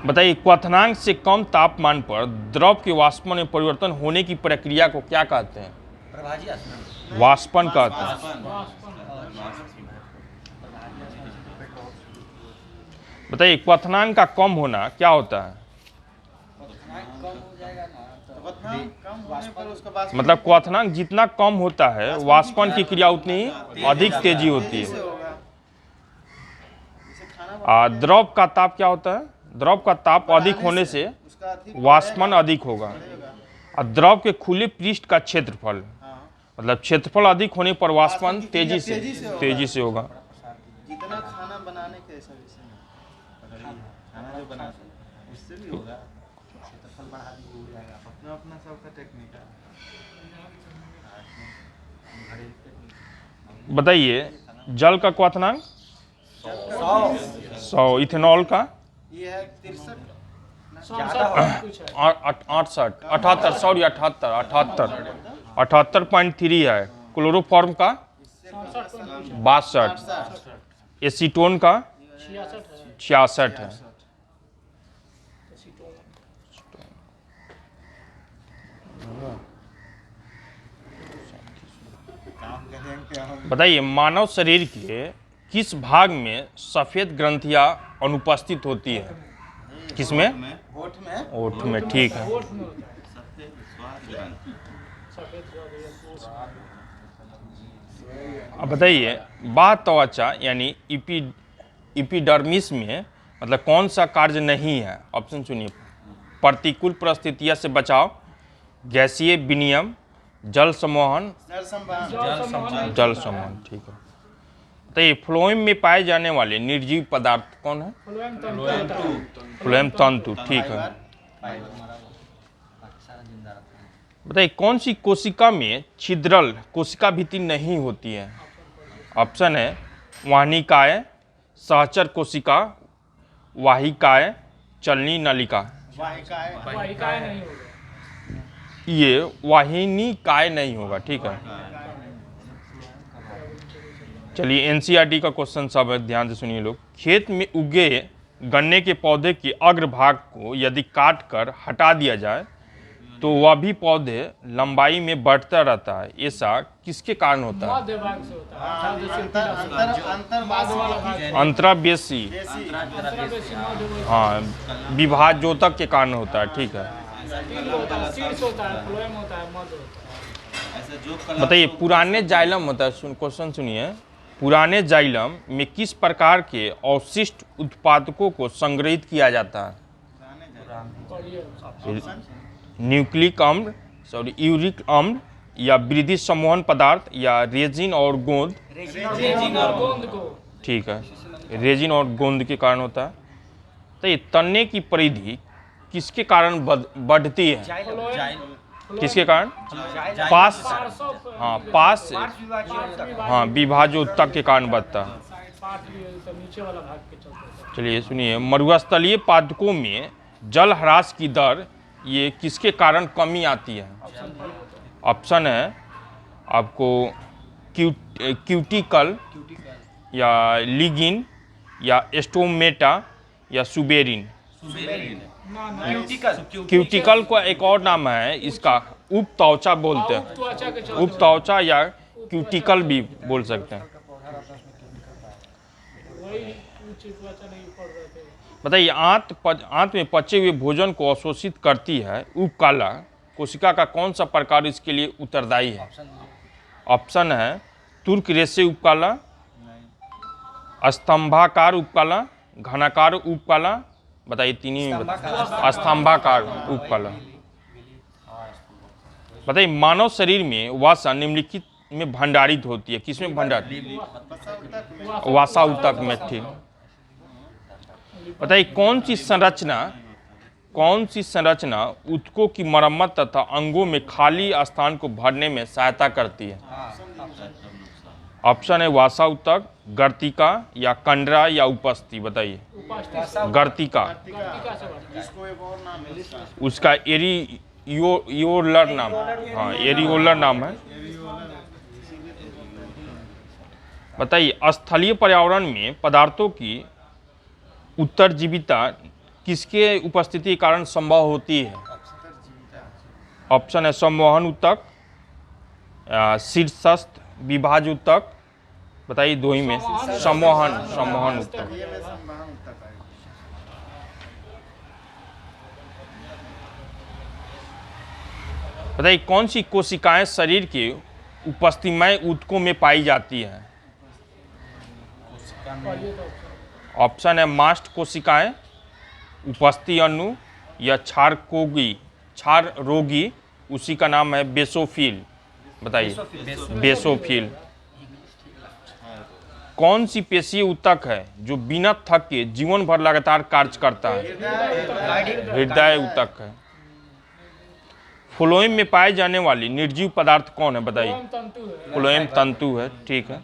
बताइए क्वथनांक से कम तापमान पर द्रव के वाष्पन में परिवर्तन होने की प्रक्रिया को क्या कहते हैं? प्रभाजी आसमान वाष्पन कहते हैं। बताइए क्वथनांक का कम होना क्या होता है? हाँ, कम होने पर उसका वाष्पन मतलब क्वथनांक जितना कम होता है वाष्पन की क्रिया उतनी ही अधिक तेजी होती से है। होगा। जैसे खाना द्रव का ताप क्या होता है? द्रव का ताप अधिक होने से उसका अधिक वाष्पन अधिक होगा। और द्रव के खुले पृष्ठ का क्षेत्रफल, हाँ, मतलब क्षेत्रफल अधिक होने पर वाष्पन तेजी से होगा। जितना खाना बनाने के ऐसा विषय नहीं, खाना जो बनाते हैं उससे भी होगा। क्षेत्रफल बढ़ा दी हो जाएगा अपना अपना सबका टेक्निक है। घरेलू टेक्निक। बताइए, जल का क्वथनांक 100, इथेनॉल का ये है 63, 67 कुछ है 78.3 है। क्लोरोफॉर्म का 62, 67, एसीटोन का 66 66 है। है। काम करेंगे हम। बताइए, मानव शरीर के किस भाग में सफेद ग्रंथियां अनुपस्थित होती है? किसमें? होठ में ओठ में, ठीक है। होठ में होता है सफेद स्वाद। अब बताइए, बाह्य त्वचा यानी इपिडर्मिस में मतलब कौन सा कार्य नहीं है? ऑप्शन सुनिए। प्रतिकूल परिस्थितियों से बचाव, गैसीय विनिमय, जल संवहन, जल संवहन, ठीक है। तो ये फ्लोएम में पाए जाने वाले निर्जीव पदार्थ कौन है? फ्लोएम तंतु होता है। फ्लोएम तंतु, ठीक है। बाकी सारा जिंदा रहता है। बताइए, कौन सी कोशिका में छिद्रल कोशिका भित्ति नहीं होती है? ऑप्शन है वाहिनिकाएं, सहचर कोशिका, वाहिकाएं, चलनी नलिका। वाहिकाएं नहीं होगा। ये वाहिनिकाएं नहीं होगा, ठीक है। चलिए, एनसीईआरटी का क्वेश्चन सब है, ध्यान से सुनिए लोग। खेत में उगे गन्ने के पौधे के अग्रभाग को यदि काट कर हटा दिया जाए तो वह भी पौधे लंबाई में बढ़ता रहता है। ऐसा किसके कारण होता है? मध्य भाग से होता है। अंतरावेशी, अंतरावेशी मध्य भाग हाँ, विभाजोतक के कारण होता है, ठीक है। होता है, शीर्ष होता है, फ्लोएम होता है, मध्य होता है। ऐसे जो बताइए, पुराने जाइलम होता है, क्वेश्चन सुनिए। पुराने जाइलम में किस प्रकार के अवशिष्ट उत्पादकों को संग्रहित किया जाता है? पढ़िए। न्यूक्लिक अम्ल, यूरिक अम्ल, या वृद्धि संवहन पदार्थ, या रेजिन और गोंद, रेजिन और गोंद को। ठीक है। रेजिन और गोंद के कारण होता है। तो ये तन्ने की परिधि किसके कारण बढ़ती है? किसके कारण? पास, हाँ, पास, हाँ, विभाजोत्तक के कारण बढ़ता है। पार्ट भी है, तो नीचे वाला भाग के चलते। चलिए सुनिए, मरुस्थलीय पादपों में जल ह्रास की दर ये किसके कारण कमी आती है? ऑप्शन है आपको क्यूटिकल, या लिगिन, या स्टोमेटा, या सुबेरिन। क्यूटिकल का एक और नाम है इसका, उपत्वचा बोलते हैं। त्वचा के चलते। उपत्वचा या क्यूटिकल भी बोल सकते हैं। वही ऊंची त्वचा नहीं पड़ रहे थे। बताइए, आंत में पचे हुए भोजन को अवशोषित करती है उपकाला कोशिका का कौन सा प्रकार इसके लिए उत्तरदायी है? ऑप्शन है तुर्क रेशे उपकाला, स्तंभाकार उपकाला, घनाकार उपकाला। बताइए, तीन स्तंभाकार उपकाला। बताइए, मानव शरीर में वसा निम्नलिखित में भंडारित होती है। किसमें भंडारित? वसा ऊतक में, ठीक। बताइए, कौन सी संरचना ऊतकों की मरम्मत तथा अंगों में खाली स्थान को भरने में सहायता करती है? ऑप्शन है वसा ऊतक, गर्तिका, या कंडरा, या उपस्थि। बताइए। गर्तिका, गर्तिका से बढ़ता है। इसको एक और नाम है इसका। उसका एरियोलर नाम, हाँ, एरियोलर नाम है। बताइए, स्थलीय पर्यावरण में पदार्थों की उत्तरजीविता किसके उपस्थिति के कारण संभव होती है? ऑप्शन है संवहन ऊतक, शीर्षस्थ विभाज ऊतक। बताइए, दो ही में संवहन ऊतक। ये में संभावना तक है। बताइए कौन सी कोशिकाएं शरीर के उपस्थितिमय ऊतकों में पाई जाती हैं? पढ़िए तो ऑप्शन है मास्ट कोशिकाएं, उपस्थि अणु या क्षार रोगी, उसी का नाम है बेसोफिल। बताइए बेसोफिल। कौन सी पेशीय ऊतक है जो बिना थक के जीवन भर लगातार कार्य करता है? हृदय ऊतक है। फ्लोएम में पाए जाने वाली निर्जीव पदार्थ कौन है? बताइए। फ्लोएम तंतु है। फ्लोएम तंतु है, ठीक है।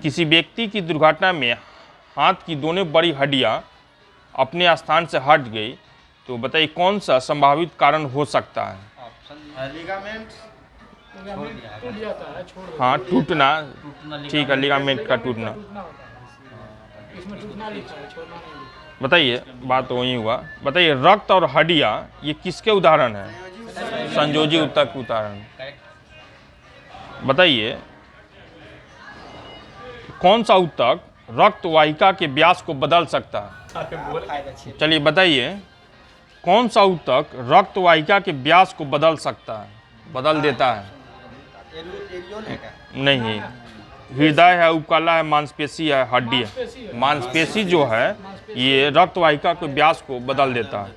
किसी व्यक्ति की दुर्घटना में हाथ की दोनों बड़ी हड्डियां अपने स्थान से हट गई तो बताइए कौन सा संभावित कारण हो सकता है? लिगामेंट लिगामेंट टूट जाता है, छोड़ देता हाँ, टूटना, टूटना ठीक है, लिगामेंट का टूटना। टूटना होता है। इसमें टूटना लिखा है, छोड़ना नहीं लिखा। बताइए, बात तो वही हुआ। बताइए रक्त और हड्डियां ये किसके उदाहरण हैं? संयोजी ऊतक के उदाहरण। बताइए कौन सा ऊतक रक्त वाहिका के व्यास को बदल सकता है? चलिए बताइए कौन सा ऊतक रक्त वाहिका के व्यास को बदल सकता है, बदल देता है? एरियोल है क्या? नहीं, हृदय है, उपकला है, मांसपेशी है, हड्डी मांसपेशी है। है। मांसपेशी जो है ये रक्त वाहिका के व्यास को बदल देता है।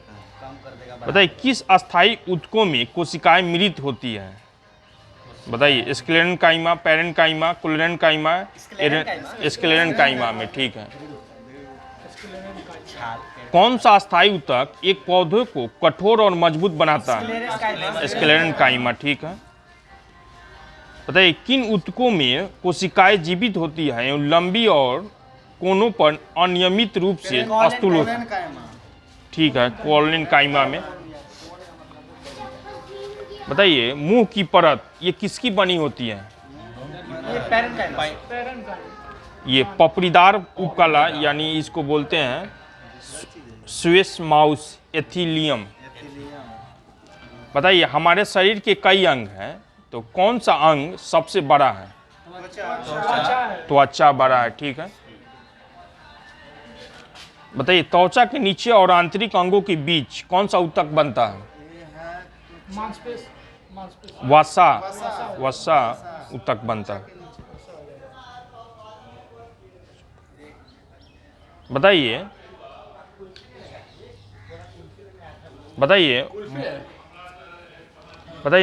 बताइए किस अस्थायी ऊतकों में कोशिकाएं मृत होती हैं? बताइए स्क्लेरेनकाइमा, पैरेनकाइमा, क्लोरेनकाइमा, स्क्लेरेनकाइमा में, ठीक है। कौन सा अस्थायी ऊतक एक पौधे को कठोर और मजबूत बनाता है? स्क्लेरेनकाइमा, ठीक है। बताइए किन ऊतकों में कोशिकाएं जीवित होती हैं एवं लंबी और कोनों पर अनियमित रूप से स्थूल होती हैं? ठीक है, कोलिनकाइमा में। बताइए मुंह की परत ये किसकी बनी होती है? पैरन का ये पपड़ीदार उपकला, यानी इसको बोलते हैं स्विस माउस एथिलियम। बताइए हमारे शरीर के कई अंग हैं तो कौन सा अंग सबसे बड़ा है? अच्छा है। त्वचा बड़ा है, ठीक है। बताइए त्वचा के नीचे और आंतरिक अंगों के बीच कौन सा ऊतक बनता है? मांसपेशी वसा ऊतक बनता है। बताइए बताइए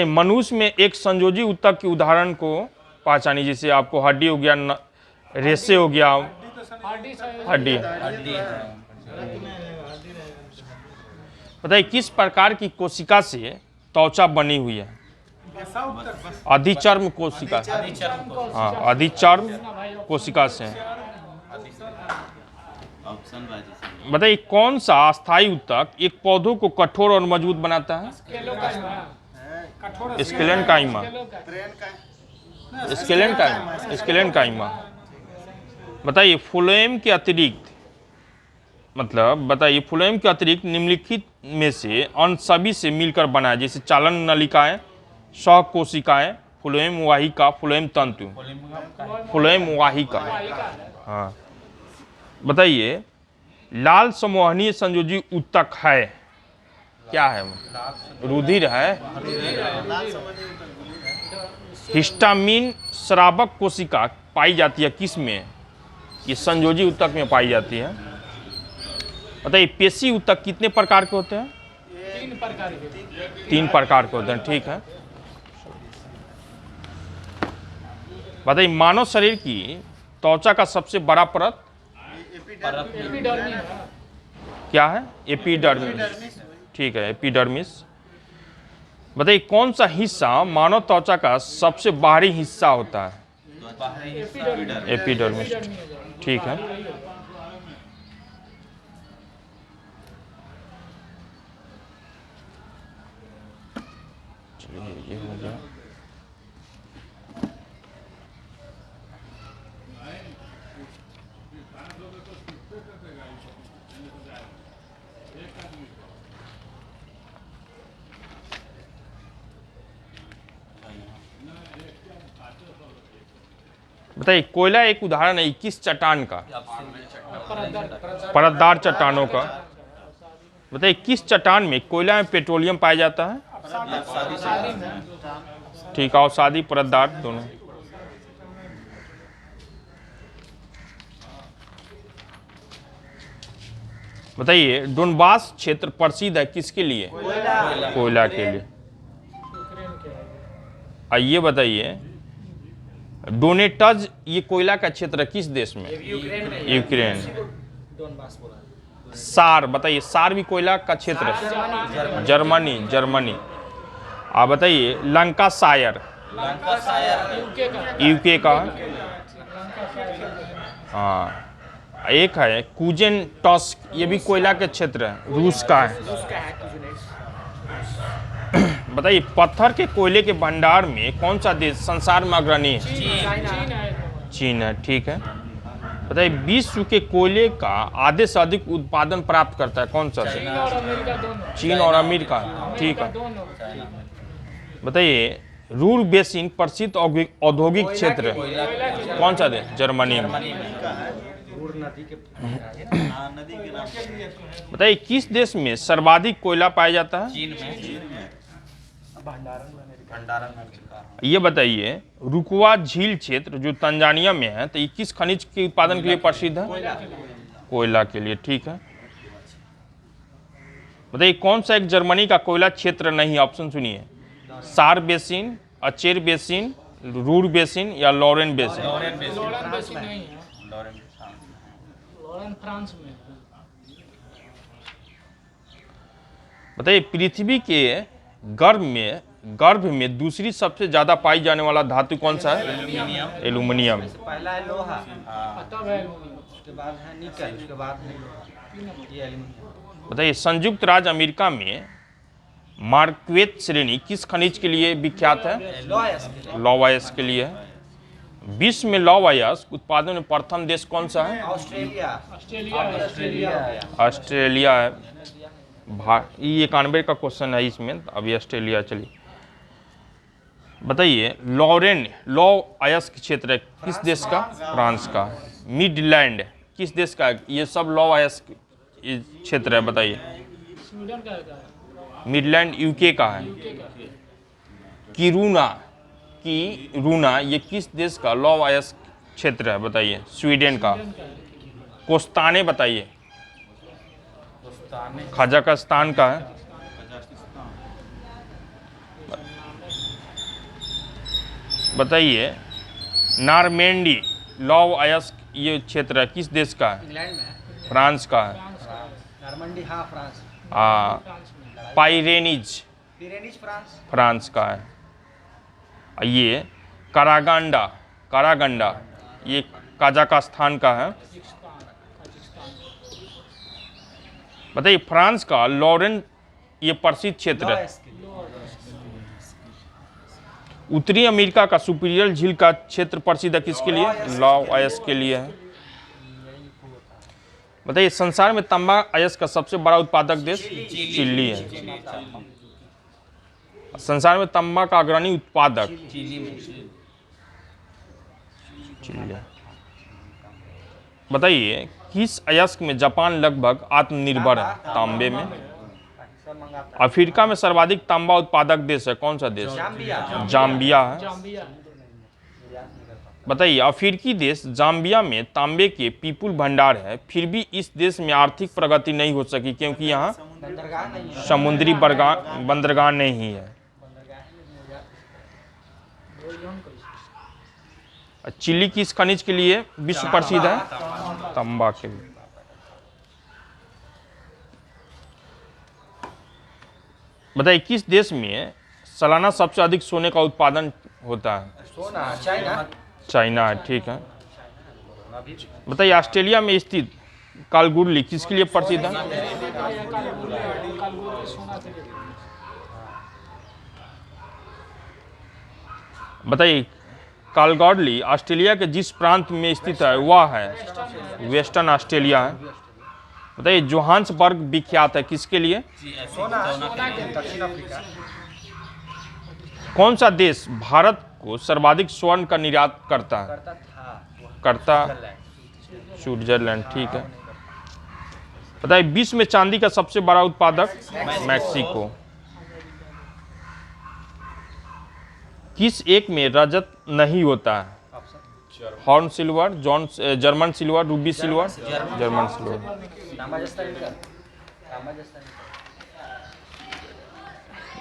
मनुष्य में एक संयोजी ऊतक के उदाहरण को पहचानिए। जैसे आपको हड्डी हो गया, रेशे हो गया, हड्डी। बताइए किस प्रकार की कोशिका से त्वचा बनी हुई है? अधिचर्म कोशिका। हाँ, अधिचर्म कोशिका से। बताइए कौन सा अस्थायी ऊतक एक पौधों को कठोर और मजबूत बनाता है? स्क्लेरेनकाइमा। स्क्लेरेनकाइमा। बताइए फ्लोएम के अतिरिक्त, बताइए फ्लोएम के अतिरिक्त निम्नलिखित में से अन्य सभी से मिलकर बना है, जैसे चालन नलिकाएं, सहकोशिकाएं, फ्लोएम वाहिका, फ्लोएम तंतु, फ्लोएम वाहिका। हाँ, बताइए लाल समूहनीय संयोजी ऊतक है क्या है? रुधिर है। हिस्टामिन स्रावक कोशिका पाई जाती है किस में? ये संयोजी ऊतक में पाई जाती है। बताइए पेशी ऊतक कितने प्रकार के होते हैं? 3 प्रकार के। 3 प्रकार के होते हैं, ठीक है। बताइए मानव शरीर की त्वचा का सबसे बड़ा परत एपिडर्मिस है। क्या है? एपिडर्मिस, ठीक है, एपिडर्मिस। बताइए कौन सा हिस्सा मानव त्वचा का सबसे बाहरी हिस्सा होता है? एपिडर्मिस, ठीक है। चलिए ये हो गया। बताइए कोयला एक उदाहरण है किस चट्टान का? परतदार चट्टानों का। बताइए किस चट्टान में कोयला में पेट्रोलियम पाया जाता है? ठीक है, और शादी परतदार दोनों। बताइए डोनबास क्षेत्र प्रसिद्ध है किसके लिए? कोयला के लिए। ये बताइए डोनेटज ये कोयला का क्षेत्र किस देश में? यूक्रेन। सार बताइए, सार भी कोयला का क्षेत्र है? जर्मनी। आप बताइए लंकाशायर यूके का। हाँ, एक है कुजेन टॉस्क, ये भी कोयला के क्षेत्र है, रूस का है। बताइए पत्थर के कोयले के भंडार में कौन सा देश संसार में अग्रणी है? चीन है, ठीक है। बताइए विश्व के कोयले का आधे से अधिक उत्पादन प्राप्त करता है कौन सा देश? चीन और अमेरिका, ठीक है। बताइए रूर बेसिन प्रसिद्ध औद्योगिक क्षेत्र है कौन सा देश? जर्मनी में। नदी के नाम। बताइए किस देश में सर्वाधिक कोयला पाया जाता है? चीन में। भंडारण में। ये बताइए रुकवा झील क्षेत्र जो तंजानिया में है, तो ये किस खनिज के उत्पादन के लिए प्रसिद्ध है? कोयला के लिए, ठीक है। बताइए कौन सा एक जर्मनी का कोयला क्षेत्र नहीं है? ऑप्शन सुनिए, सार basin, Acher basin, Ruhr basin या लॉरेन बेसिन। लॉरेन बेसिन नहीं है, लॉरेन फ्रांस में। बताइए पृथ्वी के गर्भ में दूसरी सबसे ज्यादा पाई जाने वाला धातु कौन सा है? एल्यूमिनियम। पहला है लोहा, तब है एल्युमिनियम, उसके बाद है निकल, उसके बाद है ये एल्यूमीनियम। बताइए संयुक्त राज्य अमेरिका में मार्क्वेट श्रेणी किस खनिज के लिए विख्यात है? लौह अयस्क के लिए है। विश्व में लौह अयस्क उत्पादन में प्रथम देश कौन सा है? ऑस्ट्रेलिया है। ये 91 का क्वेश्चन है इसमें, अभी ऑस्ट्रेलिया। चलिए बताइए लौह अयस्क क्षेत्र किस देश का? फ्रांस का। मिडलैंड किस देश का? ये सब लौह अयस्क क्षेत्र है, बताइए। स्वीडन का है। मिडलैंड यूके का है। किरूना ये किस देश का लौह अयस्क क्षेत्र है? बताइए। स्वीडन का। कोस्ताने बताइए। कजाकिस्तान का है। बताइए नारमेंडी लौह अयस्क ये क्षेत्र है किस देश का है? इंग्लैंड में है। फ्रांस का है। नॉर्मंडी, हाँ फ्रांस। Pyrenees France. फ्रांस का है। ये कारागंडा ये कजाकिस्तान का है। बताइए फ्रांस का लॉरेन ये प्रसिद्ध क्षेत्र है। उत्तरी अमेरिका का सुपीरियर झील का क्षेत्र प्रसिद्ध है किसके लिए? लौह अयस्क के लिए है। बताइए संसार में तांबा अयस्क का सबसे बड़ा उत्पादक देश चिली है। संसार में तांबा का अग्रणी उत्पादक चिली। बताइए किस अयस्क में जापान लगभग आत्मनिर्भर है? तांबे में। अफ्रीका में सर्वाधिक तांबा उत्पादक देश है कौन सा देश? जाम्बिया है। बताइए अफ्रीकी देश जाम्बिया में तांबे के विपुल भंडार है, फिर भी इस देश में आर्थिक प्रगति नहीं हो सकी क्योंकि यहाँ समुद्री बंदरगाह नहीं है। चिली किस खनिज के लिए विश्व प्रसिद्ध है? तांबा के लिए। बताइए किस देश में सालाना सबसे अधिक सोने का उत्पादन होता है? सोना चाइना है, ठीक है। बताइए ऑस्ट्रेलिया में स्थित कालगुरली किसके लिए प्रसिद्ध है? बताइए कालगुरली ऑस्ट्रेलिया के जिस प्रांत में स्थित है वह है वेस्टर्न ऑस्ट्रेलिया है। बताइए जोहान्सबर्ग विख्यात है किसके लिए? दक्षिण अफ्रीका। कौन सा देश भारत को सर्वाधिक स्वर्ण का निर्यात करता है? स्विट्जरलैंड, ठीक है। बताइए विश्व में चांदी का सबसे बड़ा उत्पादक मैक्सिको। किस एक में रजत नहीं होता है? Option horn silver, German silver, Ruby silver, German silver. तांबा जस्ता निकल तांबा जस्ता निकल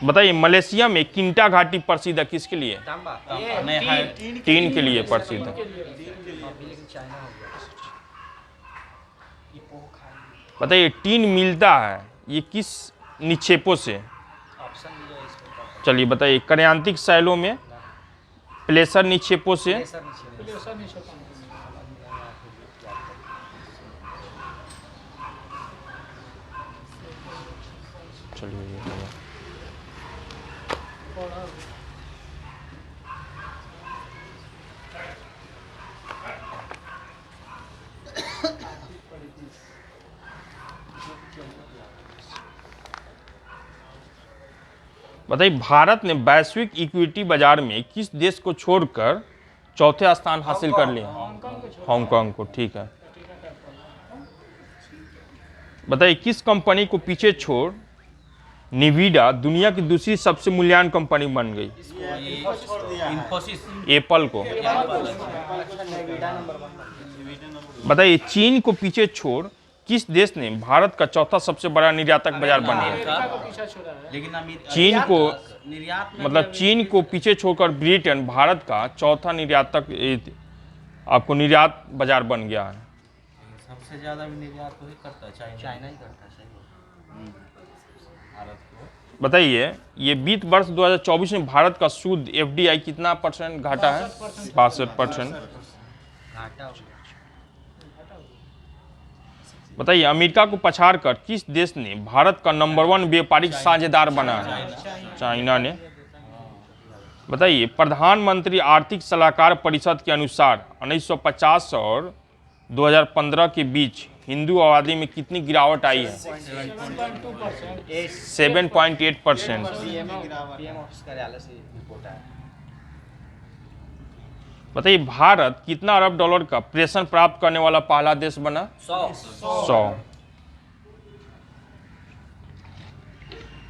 बताइए मलेशिया में किंटा घाटी प्रसिद्ध है किसके लिए? तांबा नहीं है टीन के लिए प्रसिद्ध है। अभी लेकिन चाइना हो गया ये पोखा बताइए टीन मिलता है ये किस निक्षेपों से? ऑप्शन दीजिए इसमें चलिए बताइए कार्यांतिक शैलों में, प्लेसर निक्षेपों से, सर नीचे तो ऐसा नहीं छपा चलिए ये हो गया। पढ़ा बताइए भारत ने वैश्विक इक्विटी बाजार में किस देश को छोड़कर चौथे स्थान हासिल कर लिया? हांगकांग को, ठीक है। बताइए किस कंपनी को पीछे छोड़ निविडा दुनिया की दूसरी सबसे मूल्यवान कंपनी बन गई? छोड़ दिया है। इन्फोसिस एप्पल को। नेविडा नंबर 1 बताइए चीन को पीछे छोड़ किस देश ने भारत का चौथा सबसे बड़ा निर्यातक बाजार बन गया? अमेरिका को पीछा छोड़ा है। लेकिन चीन को निर्यात में मतलब चीन को पीछे छोड़कर ब्रिटेन भारत का चौथा निर्यातक आपको निर्यात बाजार बन गया है। सबसे ज्यादा भी निर्यात वही करता है चाइना ही करता है सही भारत को। बताइए ये वित्त वर्ष 2024 में भारत का शुद्ध एफडीआई कितना परसेंट घाटा है? 62%। घाटा हो गया बताइए अमेरिका को पछाड़कर किस देश ने भारत का नंबर 1 व्यापारिक साझेदार बना है? चाइना ने। बताइए प्रधानमंत्री आर्थिक सलाहकार परिषद के अनुसार 1950 और 2015 के बीच हिंदू आबादी में कितनी गिरावट आई है? 7.2%। 7.8%। पीएम ऑफिस कार्यालय से रिपोर्ट आया। बताइए भारत कितना अरब डॉलर का प्रेषण प्राप्त करने वाला पहला देश बना? 100।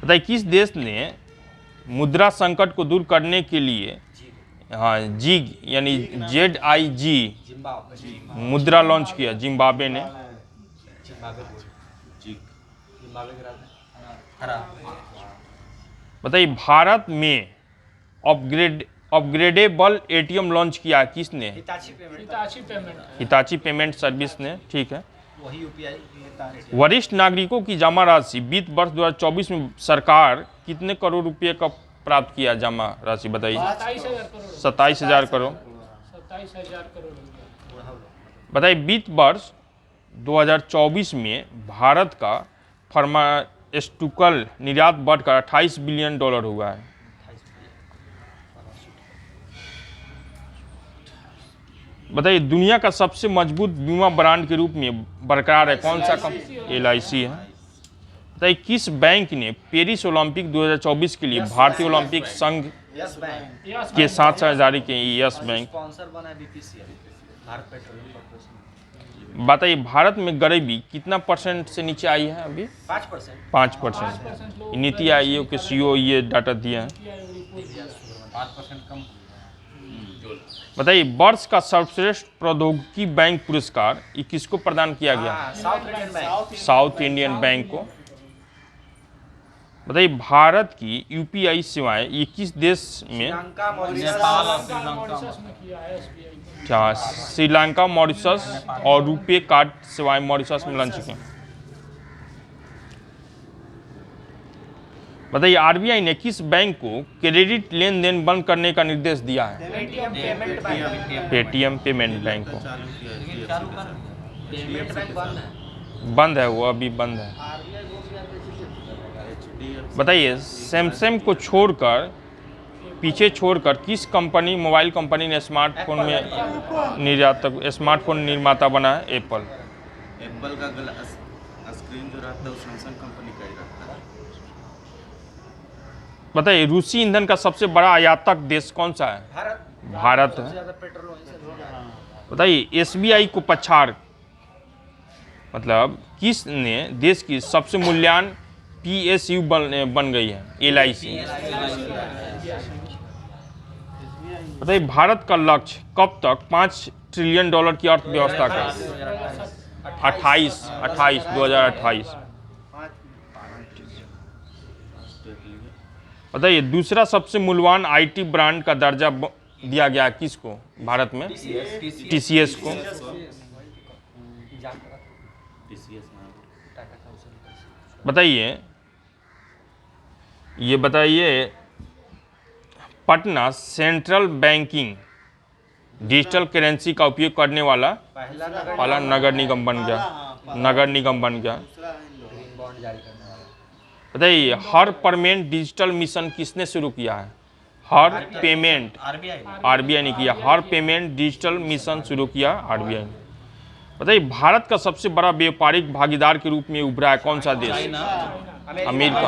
बताइए किस देश ने मुद्रा संकट को दूर करने के लिए जिग यानी ZIG जिम्बाब्वे मुद्रा लॉन्च किया? जिम्बाब्वे ने। जिम्बाब्वे के राजा हरा बताइए भारत में अपग्रेडेबल ATM लॉन्च किया किसने? हिताची पेमेंट हिताची पेमेंट है। हिताची पेमेंट सर्विस ने, ठीक है। वही यूपीआई वरिष्ठ नागरिकों की जमा राशि वित्त वर्ष 2024 में सरकार कितने करोड़ रुपए का प्राप्त किया जमा राशि? बताइए। 27,000 करोड़। 27,000 करोड़। 27,000 करोड़ रुपया। बताइए वित्त वर्ष 2024 में भारत का फार्मास्यूटिकल निर्यात बढ़कर $28 बिलियन हुआ है। बताइए दुनिया का सबसे मजबूत बीमा ब्रांड के रूप में बरकरार है कौन सा कंपनी? LIC है। बताइए किस बैंक ने पेरिस ओलंपिक 2024 के लिए भारतीय ओलंपिक संघ यस बैंक यस के साथ साझेदारी की? Yes bank. स्पॉन्सर बना है बीपीसीएल भारत पेट्रोलियम कॉर्पोरेशन। बताइए भारत में गरीबी कितना परसेंट से नीचे आई है अभी? 5% 5%। नीति आयोग के CEO ये डाटा दिए हैं। 5% कम बताइए वर्ष का सर्वश्रेष्ठ प्रौद्योगिकी बैंक पुरस्कार ये किसको प्रदान किया गया? South Indian bank south Indian bank को। बताइए भारत की UPI सेवाएं ये किस देश में? श्रीलंका मॉरिशस मॉरिशस में किया है SBI को। अच्छा श्रीलंका, मॉरिशस और रुपे कार्ड सेवाएं मॉरिशस में लॉन्च की। बताइए RBI ने किस बैंक को क्रेडिट लेन देन बंद करने का निर्देश दिया है? Paytm payment bank Paytm payment bank को। लेकिन चालू कर पेमेंट बैंक बंद है। बंद है वो अभी बंद है। बताइए सैमसंग को छोड़कर पीछे छोड़कर किस कंपनी मोबाइल कंपनी ने स्मार्टफोन में निर्यातक स्मार्टफोन निर्माता बना है? एप्पल। एप्पल का ग्लास स्क्रीन जो रहता है वो सैमसंग कंपनी का ही रहता है। बताइए रूसी ईंधन का सबसे बड़ा आयातक देश कौन सा है? भारत है। ज्यादा पेट्रोल वहीं से बताइए SBI को पछाड़ मतलब किस ने देश की सबसे मूल्यवान PSU बन गई है LIC। बताइए भारत का लक्ष्य कब तक $5 ट्रिलियन की अर्थव्यवस्था का? 2028। बताइए दूसरा सबसे मूल्यवान IT ब्रांड का दर्जा दिया गया किसको भारत में? TCS को। बताइए ये बताइए Patna central banking digital currency का उपयोग करने वाला पहला नगर निगम बन गया। बॉन्ड जारी करने वाला। बताइए हर पेमेंट डिजिटल मिशन किसने शुरू किया है? हर पेमेंट RBI ने किया। हर पेमेंट डिजिटल मिशन शुरू किया RBI ने। बताइए भारत का सबसे बड़ा व्यापारिक भागीदार के रूप में उभरा है कौन सा देश? अमेरिका।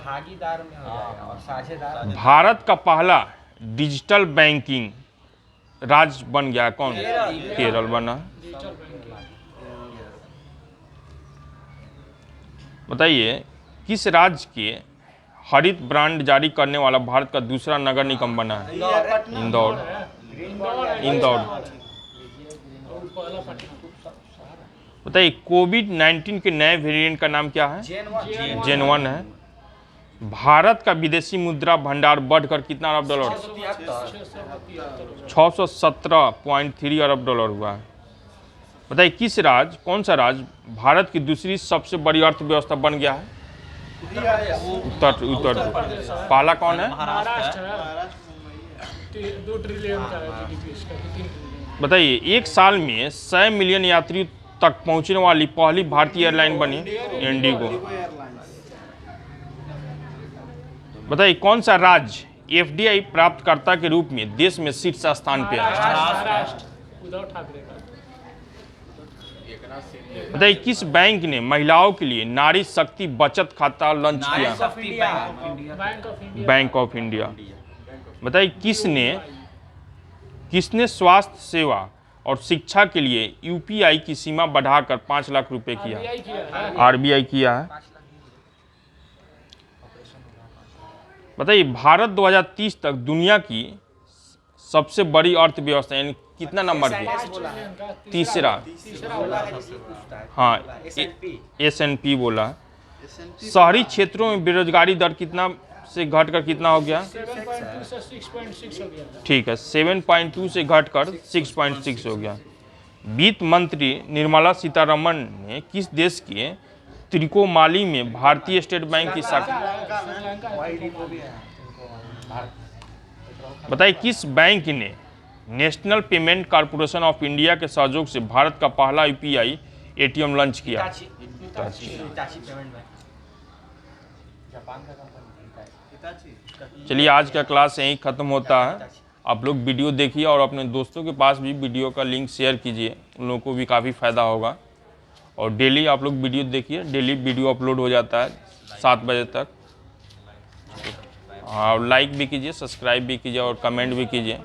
भागीदार में हो जाएगा और साझेदार। भारत का पहला डिजिटल बैंकिंग राज्य बन गया कौन? केरल बना। बताइए किस राज्य के हरित ब्रांड जारी करने वाला भारत का दूसरा नगर निगम बना है? इंदौर। बताइए कोविड-19 के नए वेरिएंट का नाम क्या है? जेन 1 है। भारत का विदेशी मुद्रा भंडार बढ़कर कितना अरब डॉलर? 617.3 अरब डॉलर हुआ है। बताइए कौन सा राज्य भारत की दूसरी सबसे बड़ी अर्थव्यवस्था बन गया है? उत्तर। पहला कौन है? महाराष्ट्र है, 2 ट्रिलियन का है GDP इसका, 3 ट्रिलियन। बताइए एक साल में 100 मिलियन यात्री तक पहुंचने वाली पहली भारतीय एयरलाइन बनी इंडिगो। बताइए कौन सा राज्य FDI प्राप्तकर्ता के रूप में देश में शीर्ष स्थान पे है? महाराष्ट्र, उद्धव ठाकरे का। बताइए किस बैंक ने महिलाओं के लिए नारी शक्ति बचत खाता लॉन्च किया? Bank of India. बताइए किसने स्वास्थ्य सेवा और शिक्षा के लिए UPI की सीमा बढ़ाकर 5 लाख रुपए किया? RBI किया है। बताइए भारत 2030 तक दुनिया की सबसे बड़ी अर्थव्यवस्था यानी कितना नंबर पे? तीसरा। हाँ S&P बोला। शहरी क्षेत्रों में बेरोजगारी दर कितना से घटकर कितना हो गया? 7.2 से 6.6 हो गया। ठीक है 7.2 से घटकर 6.6 हो गया। वित्त मंत्री निर्मला सीतारमण ने किस देश के त्रिकोमाली में भारतीय स्टेट बैंक की शाखा? बताइए किस बैंक ने national payment corporation of India के सहयोग से भारत का पहला UPI ATM लॉन्च किया? चलिए आज का क्लास यहीं ख़त्म होता है। आप लोग वीडियो देखिए और अपने दोस्तों के पास भी वीडियो का लिंक शेयर कीजिए, उन लोगों को भी काफ़ी फ़ायदा होगा। और डेली आप लोग वीडियो देखिए, डेली वीडियो अपलोड हो जाता है 7 बजे तक। और लाइक भी कीजिए, सब्सक्राइब भी कीजिए और कमेंट भी कीजिए।